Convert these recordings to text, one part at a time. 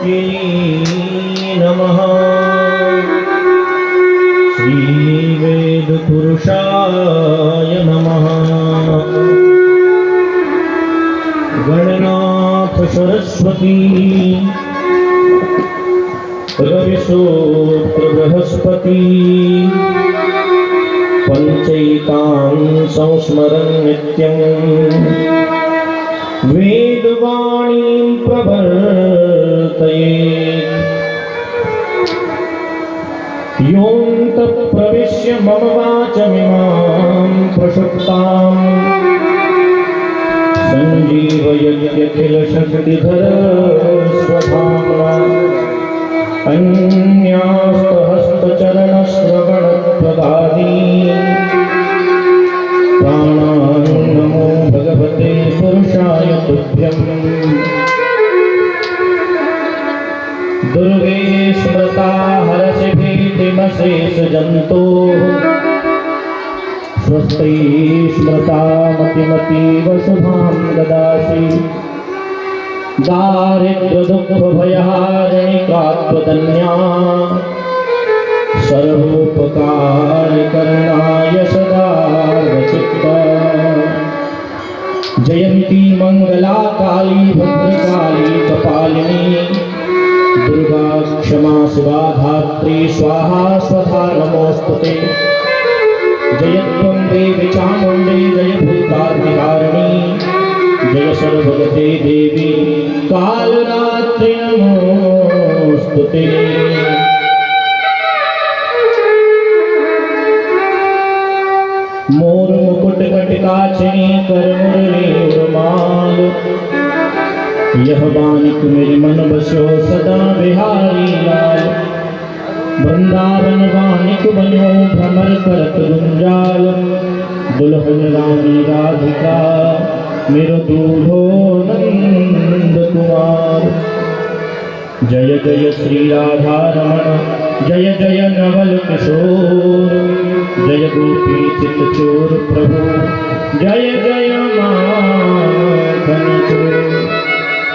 नमः। श्रीवेदपुरुषाय नमः। गणनाथ सरस्वती रविसूत्र बृहस्पति पंचैतां संस्मरन् नित्यं वेदवाणीं प्रवर्तयेत्। योऽन्तः प्रविश्य मम वाचमिमां प्रसुप्तां सञ्जीवयत्यखिलशक्तिधर स्वधाम्ना। अन्यास्तहस्तचरणश्रवणप्रदादीन् प्राणान् नमो भगवते पुरुषाय तुभ्यम्। दुर्गे स्मृता हरसि भीतिमशेषजन्तोः स्वस्ति स्मृता मतिमतीव शुभां ददासि। दारिद्र्यदुःखभयहारिणिकात्मदन्या सर्वोपकारकरणाय सदा वचित्ता। जयन्ती मंगला काली भद्रकाली कपालिनी दुर्गा क्षमा शिवा धात्री स्वाहा स्वधा नमोस्तुते। जयत्वं देवी चामुण्डी जय भूतादिहारिणी जय सर्वगते देवी कालरात्रि नमोस्तुते। मोर मुकुट कटिकाचिनी कर मुरली उर्माल। यह बानिक मेरे मन बसो सदा बिहारी लाल। वृंदावन बानिक बनो भ्रमर करत गुंजाल। दुल्हन रानी राधिका मेरो दूल्हो नंद कुमार। जय जय श्री राधा रमण जय जय नवल किशोर। जय गोपी चित चोर प्रभु जय जय माखन चोर।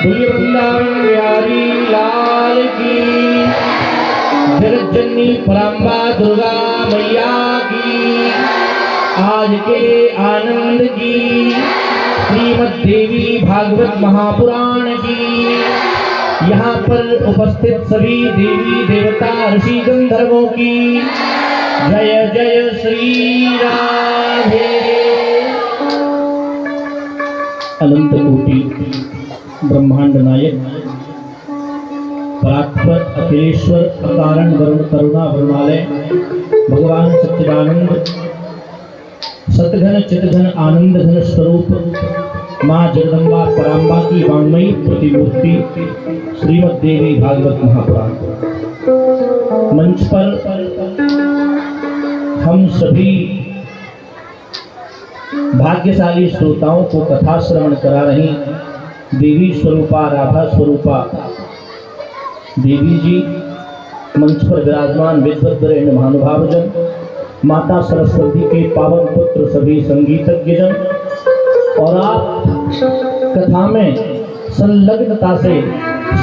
बोलिए वृंदावन बिहारी लाल की। जगज्जननी पराम्बा दुर्गा मैया की आज के आनंद की। श्रीमद् देवी भागवत महापुराण की। यहाँ पर उपस्थित सभी देवी देवता ऋषि गंधर्वों की जय जय श्री राधे। अनंत कोटि ब्रह्मांड नायक परात्पर अखिलेश्वर अकारण वरुण करुणा वरुणालय भगवान सच्चिदानंद सतघन चितघन आनंद घन स्वरूप माँ जगदम्बा पराम्बा की वांगमयी प्रतिमूर्ति श्रीमद् देवी भागवत महापुराण। मंच पर हम सभी भाग्यशाली श्रोताओं को कथा श्रवण करा रही देवी स्वरूपा राधा स्वरूपा देवी जी मंच पर विराजमान विद्वद्वरेण्य महानुभावजन माता सरस्वती के पावन पुत्र सभी संगीतज्ञ जन और आप कथा में संलग्नता से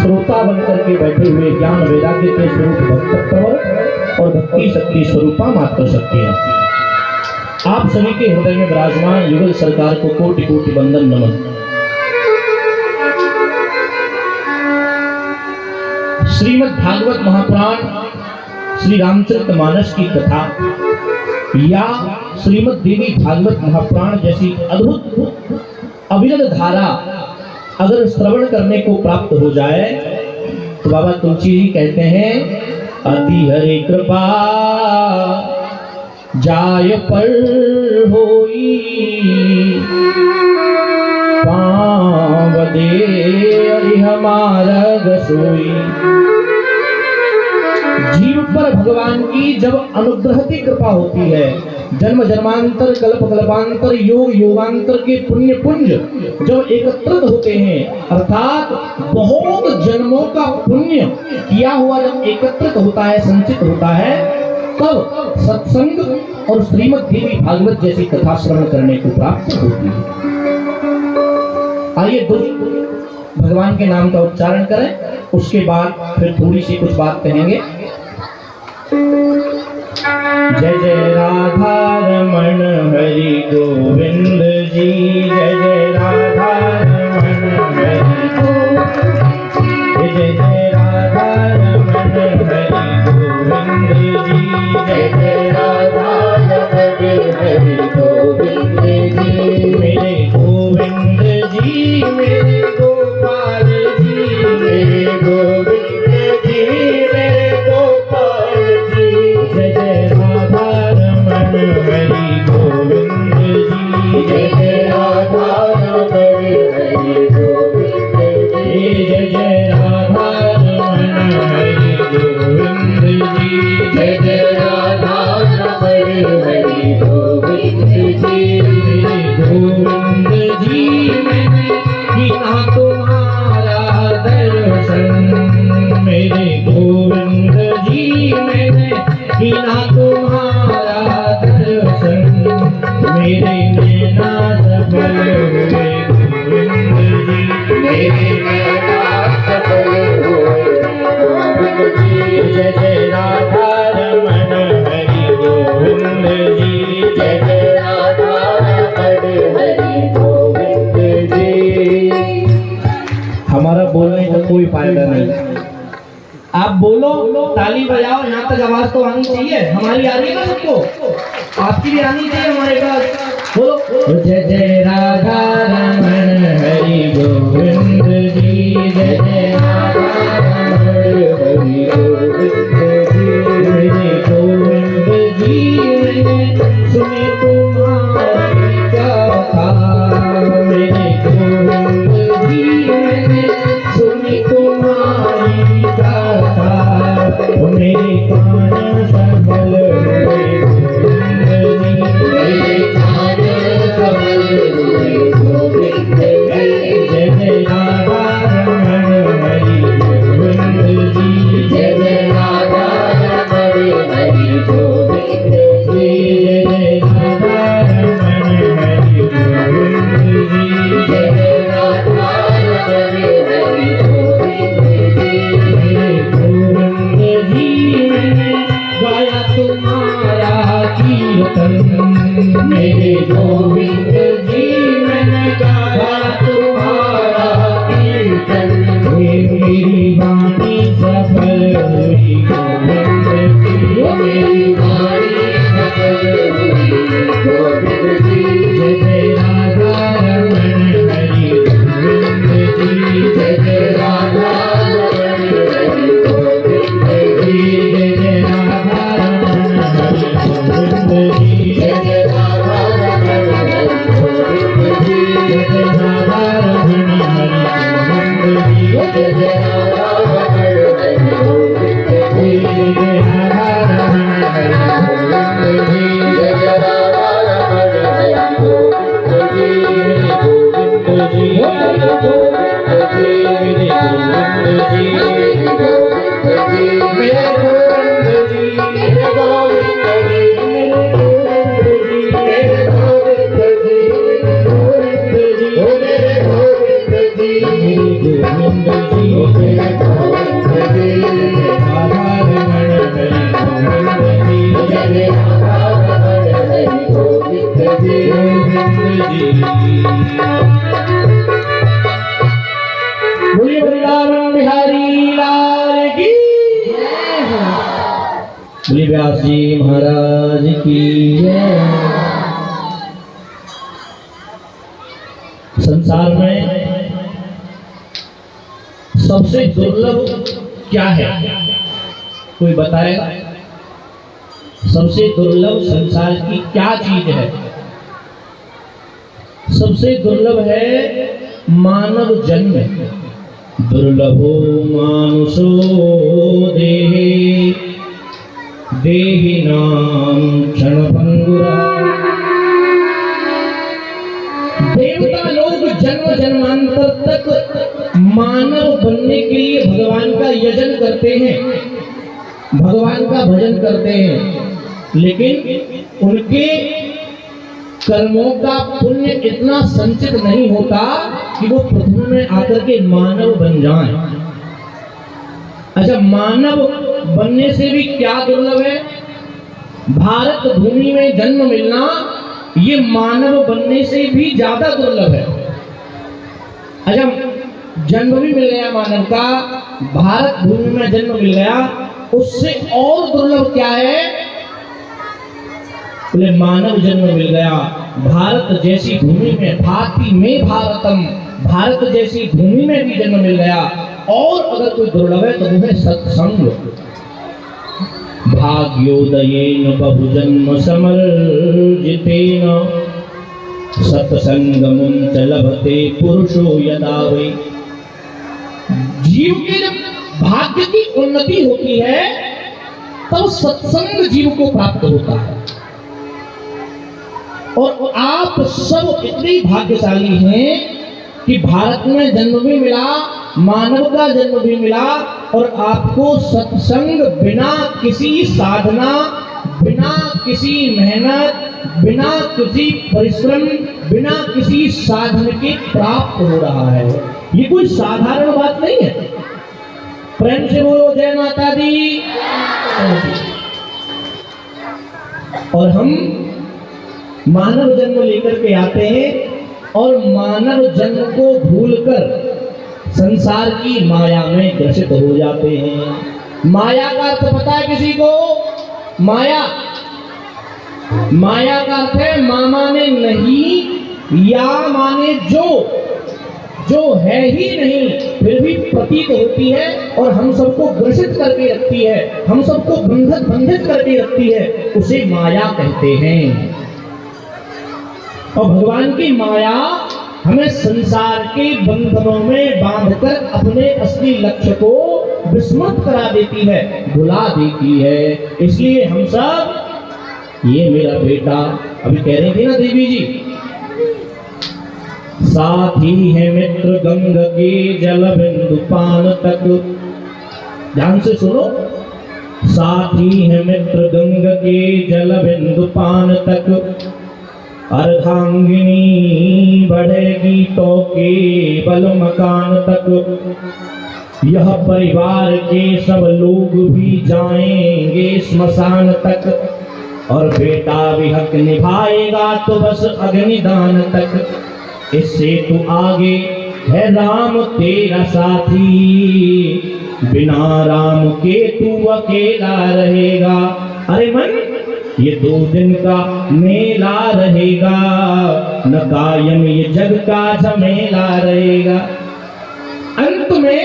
श्रोता बनकर के बैठे हुए ज्ञान वैराग्य के स्वरूप भक्त प्रवर और भक्ति शक्ति स्वरूपा मात्र शक्ति हैं। आप सभी के हृदय में विराजमान युगल सरकार को कोटि कोटि वंदन नमन। श्रीमद् भागवत महापुराण श्री रामचरितमानस की कथा या श्रीमद् देवी भागवत महापुराण जैसी अद्भुत अविरल धारा अगर श्रवण करने को प्राप्त हो जाए तो बाबा तुलसी जी कहते हैं अति हरि कृपा जाय पर होई पाँव दे हमारा गसोई। जीव पर भगवान की जब अनुग्रह की कृपा होती है जन्म जन्मांतर कल्प कल्पांतर योग योगांतर के पुण्य पुंज जब एकत्रित होते हैं अर्थात बहुत जन्मों का पुण्य किया हुआ जब एकत्रित होता है संचित होता है तब सत्संग और श्रीमद् देवी भागवत जैसी कथा श्रवण करने को प्राप्त होती है। आइए दो भगवान के नाम का उच्चारण करें। उसके बाद फिर थोड़ी सी कुछ बात कहेंगे। जय जय राधा रमण हरि गोविंद जी, जय जय राधा रमण हरि गोविंद, जय जय राधा रमण हरि गोविंद जी, जय जय राधा रमण हरि गोविंद जी। मेरे गोविंद जी मेरे गोपाल जी, मेरे गोविंद जी मेरे गोपाल जी, जय जय राधा रमण हरि गोविंद जी, जय जय राधा रमण हरि गोविंद जी, जय जय राधा रमण हरि गोविंद जी, जय जय राधा रमण हरि गोविंद जी। मेरे गोविंद जी मैंने बिना तुम्हारा दर्शन, मेरे गोविंद जी मैंने बिना तुम्हारा दर्शन, मेरे नैना सफल हुए गोविंद जी, मेरे नैना सफल हुए गोविंद जी, जय जय राधा रमण हरि गोविंद जी, जय जय राधा रमण हरि गोविंद जी। हमारा बोलने का कोई फायदा नहीं, आप बोलो, ताली बजाओ, यहाँ तक आवाज तो आनी चाहिए। हमारी आ रही है ना सबको, आपकी भी आनी चाहिए हमारे पास। बोलो जय जय राधा रमण हरि गोविंद जी, जय जय राधा रमण हरि गोविंद जी। मेरे गोविंद जी मैंने सुने तुम्हारी कथा, मेरे गोविंद जी मैंने सुनी तुम्हारी कथा, मेरे कान सफल हुए गोविंद जी, मेरे कान सफल हुए गोविंद जी, जय जय राधा रमण हरि गोविंद जी, जय जय राधा रमण हरि गोविंद जी, जय जय राधा रमण हरि गोविंद जी, जय जय राधा रमण हरि गोविंद जी। मेरे गोविंद जी मैंने गाया तुम्हारा कीर्तन, मेरे गोविंद जी मैंने गाया तुम्हारा कीर्तन, मेरी वाणी सफल हुई गोविंद जी, मेरी वाणी सफल हुई गोविंद जी, जय जय राधा रमण हरि गोविंद जी, जय जय राधा रमण हरि गोविंद जी, जय जय राधा रमण हरि गोविंद जी, जय जय राधा रमण हरि गोविंद जी, जय जय राधा रमण हरि गोविंद जी, जय जय राधा रमण हरि गोविंद जी, जय जय राधा रमण हरि गोविंद जी, जय जय राधा रमण हरि गोविंद जी। मेरे गोविंद जी मेरे गोविंद जी मेरे गोविंद जी मेरे गोविंद जी, मेरे गोविंद जी मेरे गोविंद जी मेरे गोविंद जी, मेरे गोविंद जी मेरे गोविंद जी, मेरे गोविंद जी मेरे गोविंद जी, मेरे गोविंद जी, राधा रमण हरि गोविंद जी, जय राधा रमण हरि गोविंद जी, गोविंद जी। बोलिए वृंदावन बिहारी लाल की जय हो, बोलिए व्यास जी महाराज की जय। संसार में सबसे दुर्लभ क्या है, कोई बताएगा? सबसे दुर्लभ संसार की क्या चीज है? सबसे दुर्लभ है मानव जन्म। दुर्लभो मानुषो देहे देहिनां क्षणभंगुरा। देवता लोग जन्म जन्मांतर तक मानव बनने के लिए भगवान का यजन करते हैं, भगवान का भजन करते हैं, लेकिन उनके कर्मों का पुण्य इतना संचित नहीं होता कि वो पृथ्वी में आकर के मानव बन जाएं। अच्छा, मानव बनने से भी क्या दुर्लभ है? भारत भूमि में जन्म मिलना ये मानव बनने से भी ज्यादा दुर्लभ है। अच्छा, जन्म भी मिल गया मानव का, भारत भूमि में जन्म मिल गया, उससे और दुर्लभ क्या है? बोले मानव जन्म मिल गया भारत जैसी भूमि में, भाति में भारतम, भारत जैसी भूमि में भी जन्म मिल गया। और अगर कोई दुर्लभ है तो वो है सत्संग। भाग्योदयेन बहुजन्म समर्जितेन सत्संगमुं च लभते पुरुषो यदा वै। जीव के जब भाग्य की उन्नति होती है तब सत्संग जीव को प्राप्त होता है। और आप सब इतने भाग्यशाली हैं कि भारत में जन्म भी मिला, मानव का जन्म भी मिला, और आपको सत्संग बिना किसी साधना, बिना किसी मेहनत, बिना किसी परिश्रम, बिना किसी साधन के प्राप्त हो रहा है। ये कोई साधारण बात नहीं है। प्रेम से बोलो जय माता दी। और हम मानव जन्म लेकर के आते हैं और मानव जन्म को भूलकर संसार की माया में ग्रसित हो जाते हैं। माया का अर्थ पता है किसी को? माया, माया का अर्थ है मा माने नहीं, या माने जो है ही नहीं फिर भी प्रतीत होती है और हम सबको ग्रसित करके रखती है, हम सबको बंधित करके रखती है, उसे माया कहते हैं। और भगवान की माया हमें संसार के बंधनों में बांधकर अपने असली लक्ष्य को विस्मृत करा देती है, भुला देती है। इसलिए हम सब, ये मेरा बेटा, अभी कह रही थी ना देवी जी, साथी है मित्र गंग के जल बिंदु पान तक। ध्यान से सुनो, साथी है मित्र गंग के जल बिंदु पान तक, अर्धांगिनी बढ़ेगी तो केवल मकान तक। यह परिवार के सब लोग भी जाएंगे स्मशान तक, और बेटा भी हक निभाएगा तो बस अग्निदान तक। इससे तू आगे है राम तेरा साथी, बिना राम के तू अकेला रहेगा। अरे मन, ये 2 दिन का मेला रहेगा, न कायम ये जग का झमेला रहेगा। अंत में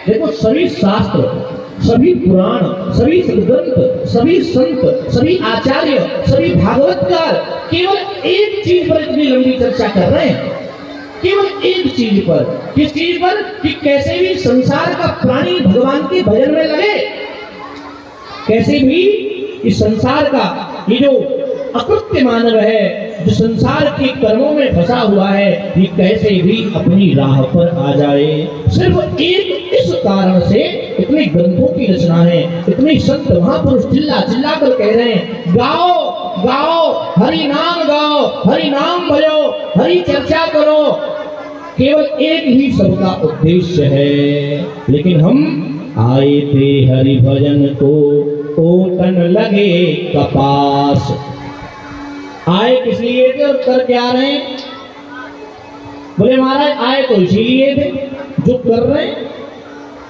देखो, सभी शास्त्र, सभी पुराण, सभी ग्रंथ, सभी संत, सभी आचार्य, सभी भागवतकार केवल एक चीज पर इतनी लंबी चर्चा कर रहे हैं, केवल एक चीज पर। किस चीज पर? कि कैसे भी संसार का प्राणी भगवान के भजन में लगे, कैसे भी इस संसार का ये जो अकृत्य मानव है, जो संसार के कर्मों में फंसा हुआ है, ये कैसे भी अपनी राह पर आ जाए। सिर्फ एक इस कारण से इतने ग्रंथों की रचना है, इतने संत महापुरुष चिल्ला चिल्ला कर कह रहे हैं, गाओ गाओ हरि नाम गाओ, हरि नाम भजो, हरि चर्चा करो। केवल एक ही सबका उद्देश्य है। लेकिन हम आए थे हरि भजन को, ओटन लगे कपास। आए किस लिए थे और कर क्या रहे हैं? बोले महाराज आए तो इसीलिए थे जो कर रहे हैं।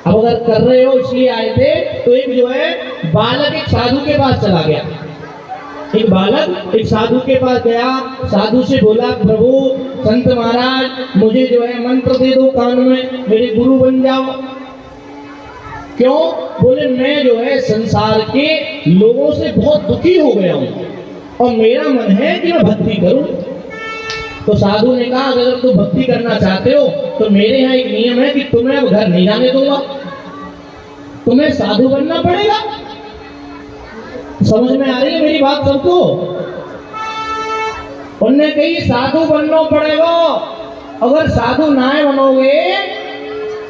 अब अगर कर रहे हो इसलिए आए थे, तो एक जो है बालक एक साधु के पास चला गया। एक बालक एक साधु के पास गया, साधु से बोला, प्रभु संत महाराज मुझे जो है मंत्र दे दो कान में, मेरे गुरु बन जाओ। क्यों? बोले मैं जो है संसार के लोगों से बहुत दुखी हो गया हूँ और मेरा मन है कि मैं भक्ति करूं। तो साधु ने कहा, अगर तुम भक्ति करना चाहते हो तो मेरे यहाँ एक नियम है कि तुम्हें अब घर नहीं जाने दूंगा, तुम्हें साधु बनना पड़ेगा। समझ में आ रही है मेरी बात सबको? उनने कही साधु बनना पड़ेगा, अगर साधु ना बनोगे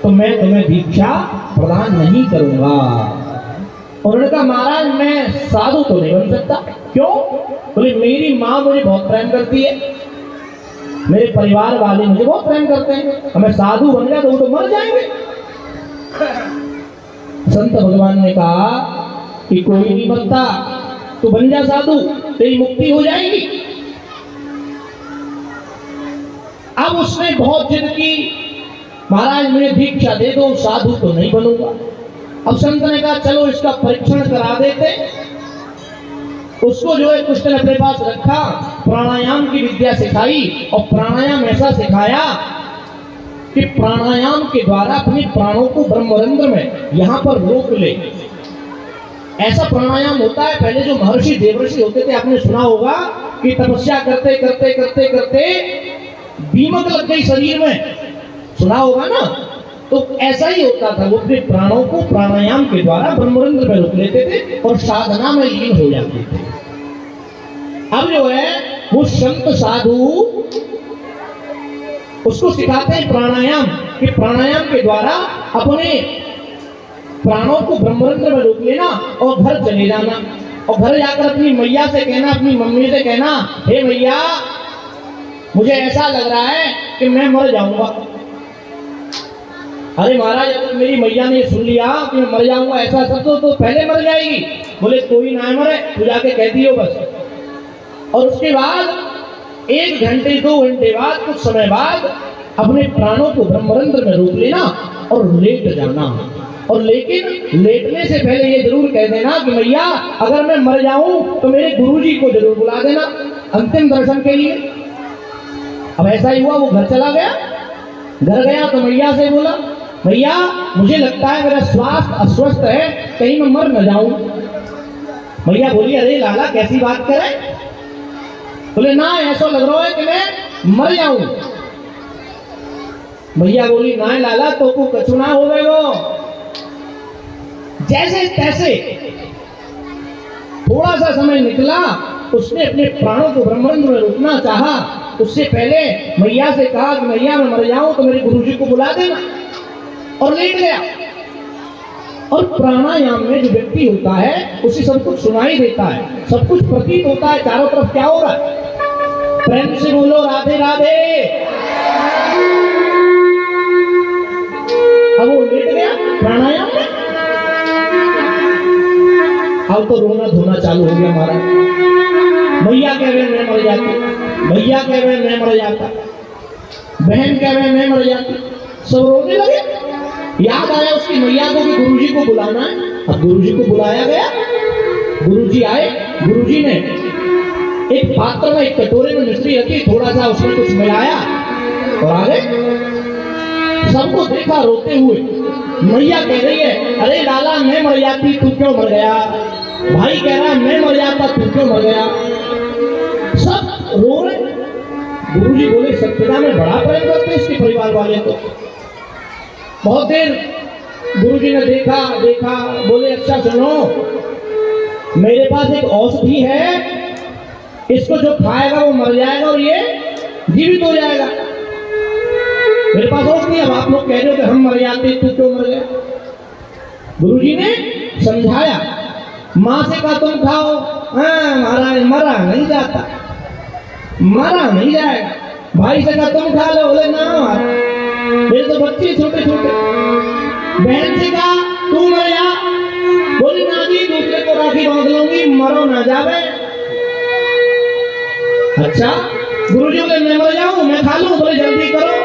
तो मैं तुम्हें दीक्षा प्रदान नहीं करूंगा। उन्होंने कहा महाराज मैं साधु तो नहीं बन सकता। क्यों? बोले मेरी माँ मुझे बहुत प्रेम करती है, मेरे परिवार वाले मुझे बहुत प्रेम करते हैं, मैं साधु बन गया तो वो तो मर जाएंगे। संत भगवान ने कहा कि कोई नहीं मरता, तू बन जा साधु, तेरी मुक्ति हो जाएगी। अब उसने बहुत जिद की, महाराज मुझे दीक्षा दे दो, साधु तो नहीं बनूंगा। अब संत ने कहा चलो इसका परीक्षण करा देते। उसको जो है कृष्ण ने अपने पास रखा, प्राणायाम की विद्या सिखाई और प्राणायाम ऐसा सिखाया कि प्राणायाम के द्वारा अपने प्राणों को ब्रह्मरंध्र में यहां पर रोक ले। ऐसा प्राणायाम होता है, पहले जो महर्षि देवर्षि होते थे आपने सुना होगा कि तपस्या करते करते करते करते दीमक लग गई शरीर में, सुना होगा ना। तो ऐसा ही होता था, वो अपने प्राणों को प्राणायाम के द्वारा ब्रह्मरंध्र में रोक लेते थे और साधना में लीन हो जाते थे। अब जो है वो संत साधु उसको सिखाते हैं प्राणायाम, कि प्राणायाम के द्वारा अपने प्राणों को ब्रह्मरंध्र में रोक लेना और घर चले जाना, और घर जाकर अपनी मैया से कहना, अपनी मम्मी से कहना, हे मैया मुझे ऐसा लग रहा है कि मैं मर जाऊंगा। अरे महाराज अगर मेरी मैया ने सुन लिया कि मैं मर जाऊंगा ऐसा सब तो पहले मर जाएगी। बोले कोई ना मरे, तू जाके कह दियो बस। और उसके बाद 1 घंटे 2 घंटे बाद, कुछ समय बाद अपने प्राणों को ब्रह्मरंध्र में रोक लेना और लेट जाना। और लेकिन लेटने से पहले ये जरूर कह देना कि मैया अगर मैं मर जाऊं तो मेरे गुरुजी को जरूर बुला देना अंतिम दर्शन के लिए। अब ऐसा ही हुआ, वो घर चला गया। घर गया तो मैया से बोला, भैया मुझे लगता है मेरा स्वास्थ्य अस्वस्थ है, कहीं मैं मर न जाऊं। मैया बोली अरे लाला कैसी बात करे। बोले ना ऐसा लग रहा है कि मैं मर जाऊं। मैया बोली ना लाला तो को कछु ना हो गए। जैसे तैसे थोड़ा सा समय निकला, उसने अपने प्राणों को ब्रह्मरंध्र में रोकना चाहा। उससे पहले मैया से कहा कि मैया मैं मर जाऊं तो मेरे गुरुजी को बुला देना, और लेट गया। और प्राणायाम में जो व्यक्ति होता है उसे सब कुछ सुनाई देता है, सब कुछ प्रतीत होता है चारों तरफ क्या हो रहा है। प्रेम से बोलो राधे राधे। अब वो लेट गया प्राणायाम में। अब तो रोना धोना चालू हो गया हमारा। भैया कह रहे मैं मर जाती, भैया कह रहे मैं मर जाता, बहन कह रहे मैं मर जाती, सब रोने लगे। याद आया उसकी मैया को कि गुरुजी को बुलाना है। अब गुरुजी को बुलाया गया, गुरुजी आए। गुरुजी ने एक पात्र में, एक कटोरे में मिश्री रखी, थोड़ा सा उसमें कुछ मिलाया और आ गए। सबको देखा रोते हुए। मैया कह रही है अरे लाला मैं मर जाती तू क्यों मर गया। भाई कह रहा है मैं मर जाता तू क्यों मर गया। सब रो रहे। गुरुजी बोले सत्यता में बड़ा प्रेम करते इसके परिवार वाले को। बहुत देर गुरुजी ने देखा देखा, बोले अच्छा सुनो, मेरे पास एक औषधि है, इसको जो खाएगा वो मर जाएगा और ये जीवित हो जाएगा। मेरे पास औषधि है। अब आप लोग कह रहे हो कि हम मर जाते तू क्यों मर गया। गुरुजी ने समझाया। माँ से कहा तुम खाओ। हाँ महाराज मरा नहीं जाता, मरा नहीं जाएगा। भाई से कहा तुम खा लो। बोले ना मेरे तो बच्चे छोटे छोटे। बहन से कहा तू मर जा। बोली ना जी दूसरे को राखी बांध लूंगी, मरो ना जावे। अच्छा गुरुजी बोले मैं मर जाऊं मैं खा लूं। बोले जल्दी करो,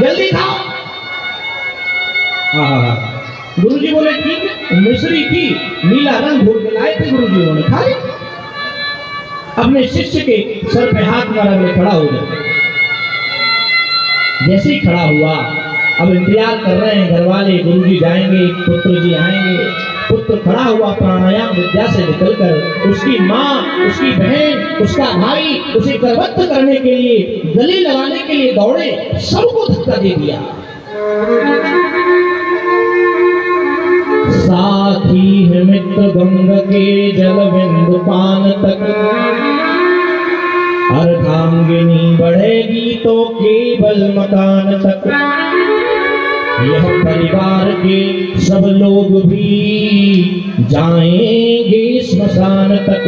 जल्दी खाओ। गुरुजी बोले ठीक है। मिश्री थी, नीला रंग घोल के लाए थे गुरुजी, उन्होंने खा लिया। अपने शिष्य के सर पे हाथ मारा, हुए खड़ा हो गया। जैसे ही खड़ा हुआ, अब इंतजार कर रहे हैं घर वाले, गुरुजी जाएंगे, पुत्र जी आएंगे। पुत्र खड़ा हुआ प्राणायाम विद्या से निकलकर, उसकी माँ, उसकी बहन, उसका भाई उसे करवत्त करने के लिए, गले लगाने के लिए दौड़े, सबको धक्का दे दिया। साथी है मित्र गंग के जल बिंदु पान तक, अर्धांगिनी बढ़ेगी तो केवल मकान तक। यह परिवार के सब लोग भी जाएंगे स्मशान तक,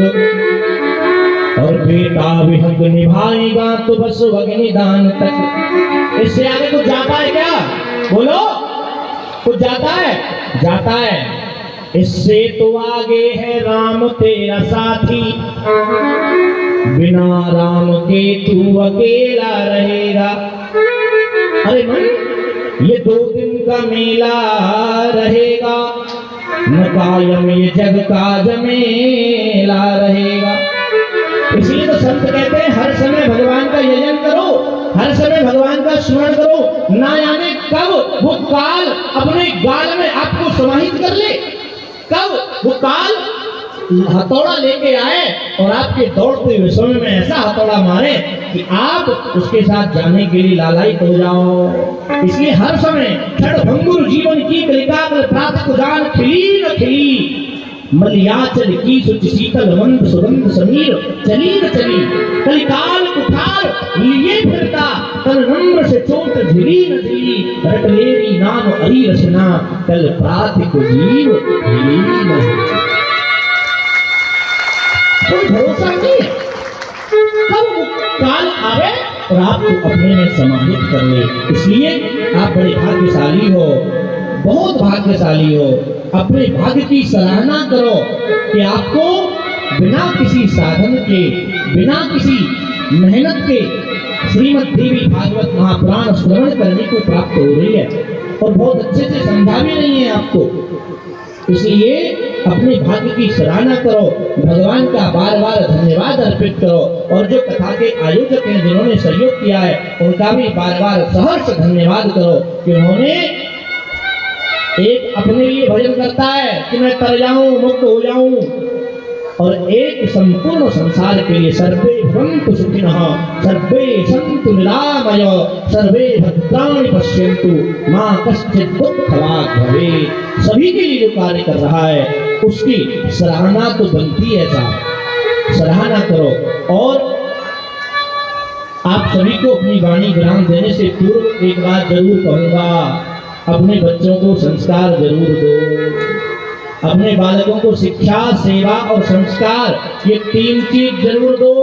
और बेटा भी हक निभाएगा तो बस अग्निदान तक। इससे आगे कुछ जाता है क्या? बोलो। वो जाता है, जाता है। इससे तो आगे है राम तेरा साथी, बिना राम के तू अकेला रहेगा। अरे मन, ये 2 दिन का मेला रहेगा, न कायम ये जग का जमेला रहेगा। इसलिए तो संत कहते हैं हर समय भगवान का यजन करो, हर समय भगवान का स्मरण करो, ना जाने कब वो काल अपने गाल में आपको समाहित कर ले, कब वो काल हथौड़ा लेके आए और आपके दौड़ते हुए समय में ऐसा हथौड़ा मारे कि आप उसके साथ जाने के लिए लालायित हो जाओ। इसलिए हर समय क्षणभंगुर जीवन की कलिकाग्र प्रातः जान खिली न खिली, मलियाचल की सुच शीतल मंद सुगंध समीर चली न चली, कलिकाल कुठार लिए फिरता तन नम्र से चोट झिली न झिली, रट लेरी नाम हरि रचना कल प्रात को जीव हिली न हिली। कोई भरोसा नहीं कब काल आवे और आपको अपने में समाहित कर ले। इसलिए आप बड़े भाग्यशाली हो, बहुत भाग्यशाली हो। अपने भाग्य की सराहना करो कि आपको बिना किसी साधन के, बिना किसी मेहनत के श्रीमद् देवी भागवत महापुराण श्रवण करने को प्राप्त हो रही है और बहुत अच्छे से समझा भी रही है आपको। इसलिए अपने भाग्य की सराहना करो, भगवान का बार बार धन्यवाद अर्पित करो और जो कथा के आयोजक हैं जिन्होंने सहयोग किया है उनका भी बार बार सहर्ष धन्यवाद करो कि उन्होंने एक अपने लिए भजन करता है कि मैं तर जाऊं, मुक्त हो जाऊं, और एक संपूर्ण संसार के लिए सर्वे भवन्तु सुखिनः सर्वे सन्तु निरामय सर्वे भद्राणि पश्यन्तु मा कश्चित् दुःखभाग् भवेत्। सभी के लिए जो कार्य कर रहा है उसकी सराहना तो बनती है, साहब सराहना करो। और आप सभी को अपनी वाणी विराम देने से पूर्व एक बात जरूर कहूंगा, अपने बच्चों को संस्कार जरूर दो, अपने बालकों को शिक्षा, सेवा और संस्कार ये 3 चीज जरूर दो।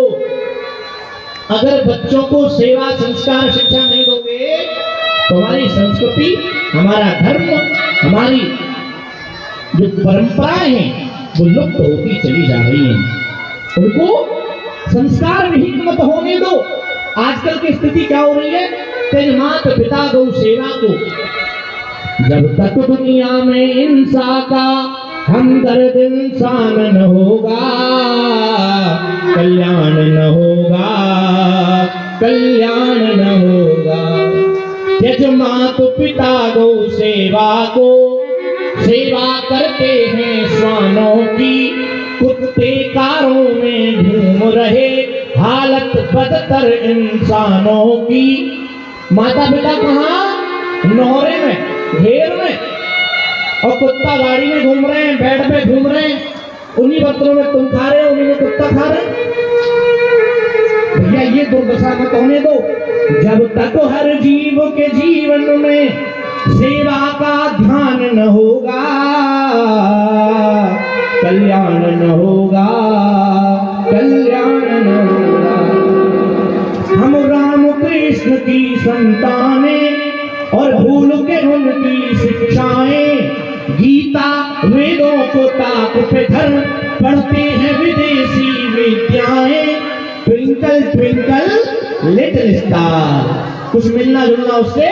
अगर बच्चों को सेवा, संस्कार, शिक्षा नहीं दोगे तो हमारी संस्कृति, हमारा धर्म, हमारी जो परंपराएं हैं वो लुप्त होती चली जा रही हैं। उनको संस्कार विहीन मत होने दो। आजकल की स्थिति क्या हो रही है, तेज माता पिता गौ सेवा को, जब तक दुनिया में इंसान का हमदर्द इंसान न होगा कल्याण न होगा, कल्याण न होगा। त्यज मात पिता गौ सेवा को, सेवा करते हैं श्वानों की, कुत्ते कारों में घूम रहे हालत बदतर इंसानों की। माता पिता कहाँ, नौरे में, घेर में, और कुत्ता गाड़ी में घूम रहे हैं, बेड पे घूम रहे हैं, उन्हीं बर्तनों में तुम खा रहे हो, उन्हीं में कुत्ता खा रहे हैं। भैया ये दुर्दशा मत होने दो। जब तक हर जीव के जीवन में सेवा का ध्यान न होगा कल्याण न होगा, कल्याण न होगा। हम राम कृष्ण की संतानें और भूल के उनकी शिक्षाएं, गीता वेदों को ताक पे धर पढ़ते हैं विदेशी विद्याएं। ट्विंकल ट्विंकल लिटिल स्टार, कुछ मिलना जुलना उससे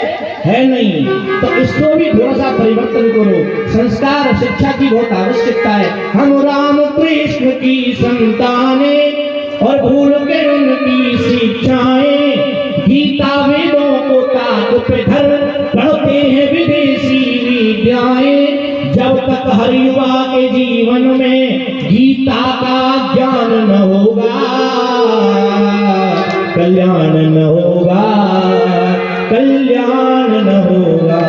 है नहीं, तो इसको भी थोड़ा सा परिवर्तन करो। संस्कार और शिक्षा की बहुत आवश्यकता है। हम राम कृष्ण की संतानें और भूल के उनकी शिक्षाएं, गीता वेदों को ताक पे धर पढ़ते हैं विदेशी विद्याएं। जब तक हर युवा के जीवन में गीता का ज्ञान न होगा कल्याण न होगा, कल्याण न होगा।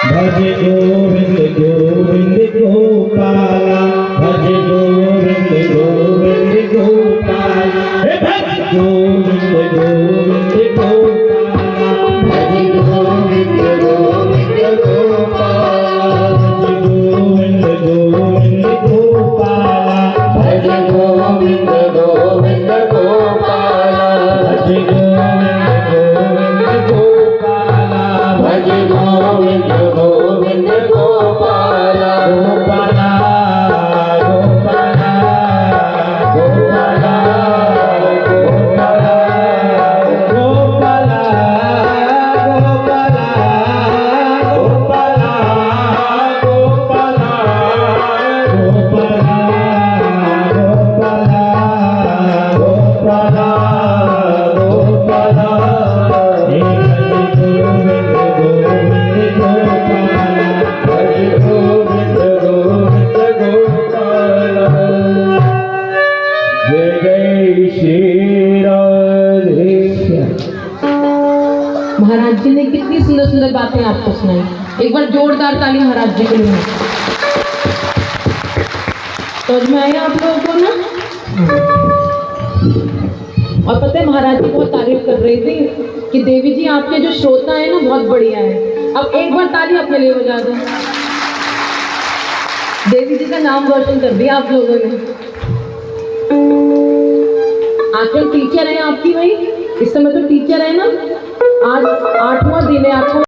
भज गोविंद गोविंद गोपाला, भज गोविंद गोविंद गोपाला, भज गोविंद गोविंद गोपाला, भज गोविंद गोविंद गोपाला, भज गोविंद गोविंद गोपाला, भज गोविंद गोविंद गोपाला, भज गोविंद गोविंद महाराज जी ने कितनी सुंदर सुंदर बातें आपको सुनाई। एक बार जोरदार ताली महाराज जी के लिए। समझ में आया आप लोगों को ना? और पता है महाराज जी बहुत तारीफ कर रही थी कि देवी जी आपके जो श्रोता है ना बहुत बढ़िया है। अब एक बार ताली अपने लिए बजा दो। देवी जी का नाम रोशन कर दिया आप लोगों ने। आजकल टीचर है आपकी भाई, इस समय तो टीचर है ना। आज 8वां दिन है आपको